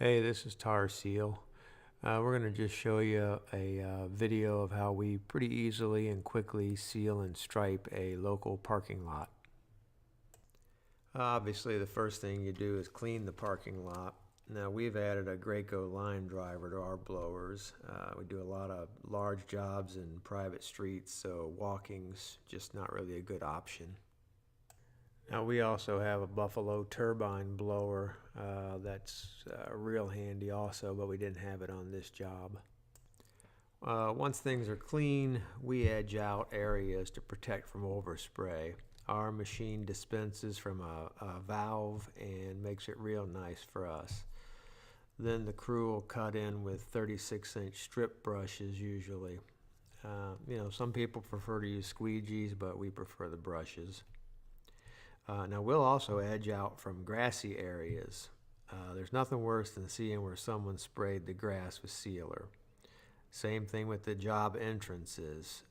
Hey, this is Tar Seal. We're going to just show you a video of how we pretty easily and quickly seal and stripe a local parking lot. Obviously, the first thing you do is clean the parking lot. Now, we've added a Graco line driver to our blowers. We do a lot of large jobs in private streets, so walking's just not really a good option. Now we also have a Buffalo turbine blower that's real handy also, but we didn't have it on this job. Once things are clean, we edge out areas to protect from overspray. Our machine dispenses from a valve and makes it real nice for us. Then the crew will cut in with 36-inch strip brushes usually. Some people prefer to use squeegees, but we prefer the brushes. Now we'll also edge out from grassy areas. There's nothing worse than seeing where someone sprayed the grass with sealer. Same thing with the job entrances.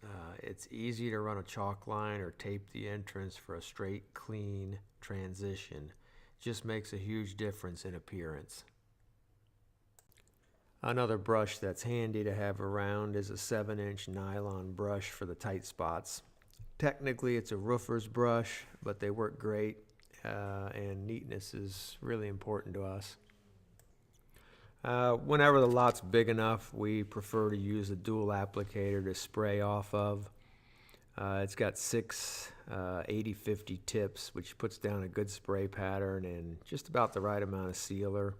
It's easy to run a chalk line or tape the entrance for a straight, clean transition. Just makes a huge difference in appearance. Another brush that's handy to have around is a 7-inch nylon brush for the tight spots. Technically it's a roofer's brush, but they work great, and neatness is really important to us. Whenever the lot's big enough, we prefer to use a dual applicator to spray off of. It's got 6 80-50 tips, which puts down a good spray pattern and just about the right amount of sealer.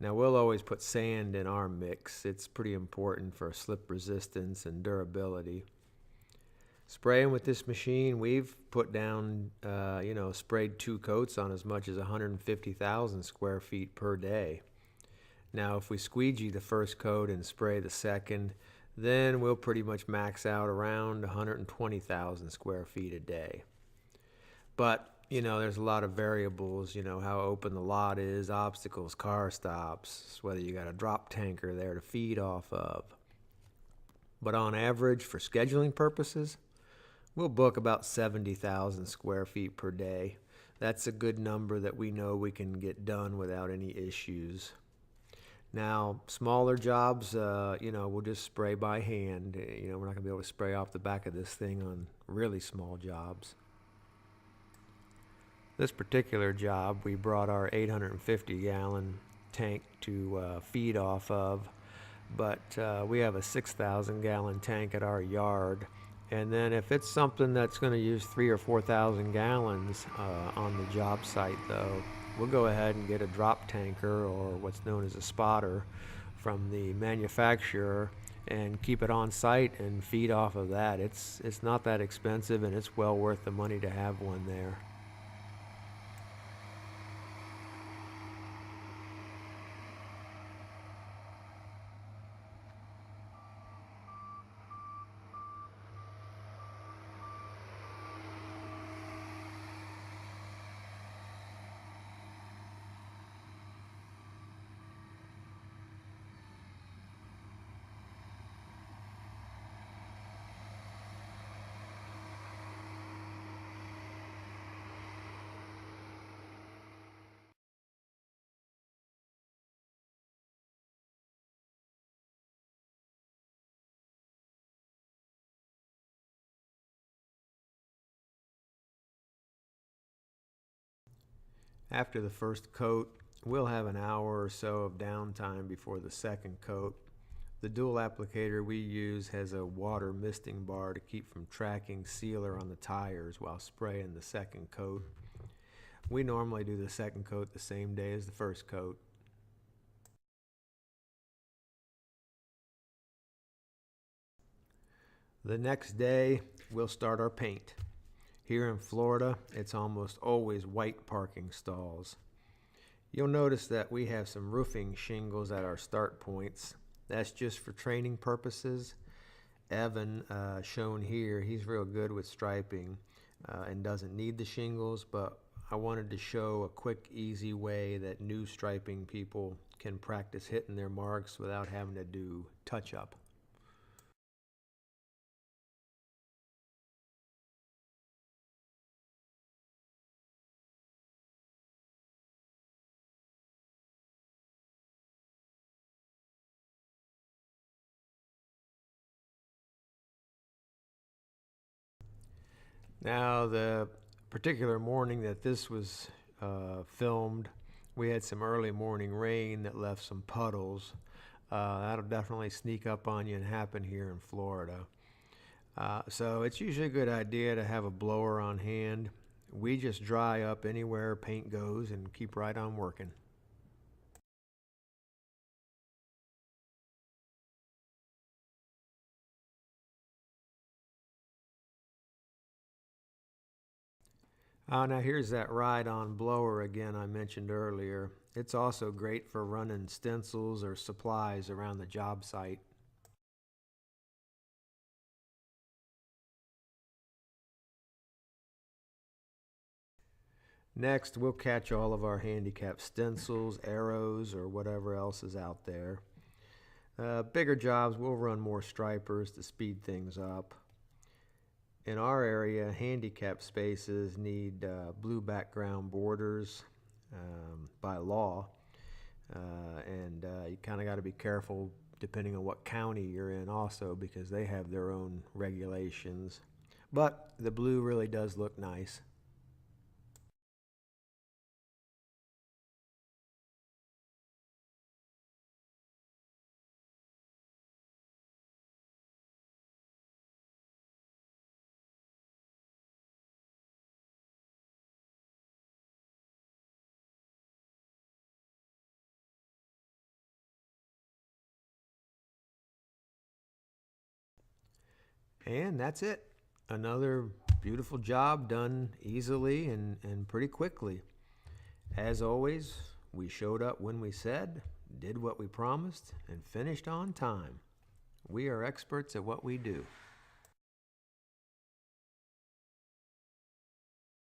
Now we'll always put sand in our mix. It's pretty important for slip resistance and durability. Spraying with this machine, we've put down, sprayed 2 coats on as much as 150,000 square feet per day. Now, if we squeegee the first coat and spray the second, then we'll pretty much max out around 120,000 square feet a day. But, there's a lot of variables, how open the lot is, obstacles, car stops, whether you got a drop tanker there to feed off of. But on average, for scheduling purposes, we'll book about 70,000 square feet per day. That's a good number that we know we can get done without any issues. Now, smaller jobs, we'll just spray by hand. We're not going to be able to spray off the back of this thing on really small jobs. This particular job, we brought our 850-gallon tank to feed off of, but we have a 6,000-gallon tank at our yard. And then if it's something that's going to use 3,000 or 4,000 gallons on the job site, though, we'll go ahead and get a drop tanker, or what's known as a spotter, from the manufacturer and keep it on site and feed off of that. It's not that expensive, and it's well worth the money to have one there. After the first coat, we'll have an hour or so of downtime before the second coat. The dual applicator we use has a water misting bar to keep from tracking sealer on the tires while spraying the second coat. We normally do the second coat the same day as the first coat. The next day, we'll start our paint. Here in Florida, it's almost always white parking stalls. You'll notice that we have some roofing shingles at our start points. That's just for training purposes. Evan, shown here, he's real good with striping and doesn't need the shingles, but I wanted to show a quick, easy way that new striping people can practice hitting their marks without having to do touch-up. Now, the particular morning that this was filmed, we had some early morning rain that left some puddles. That'll definitely sneak up on you and happen here in Florida. So it's usually a good idea to have a blower on hand. We just dry up anywhere paint goes and keep right on working. Now here's that ride-on blower again I mentioned earlier. It's also great for running stencils or supplies around the job site. Next, we'll catch all of our handicap stencils, arrows, or whatever else is out there. Bigger jobs, we'll run more stripers to speed things up. In our area, handicap spaces need blue background borders by law, and you kind of got to be careful depending on what county you're in also, because they have their own regulations. But the blue really does look nice. And that's it. Another beautiful job done easily and pretty quickly. As always, we showed up when we said, did what we promised, and finished on time. We are experts at what we do.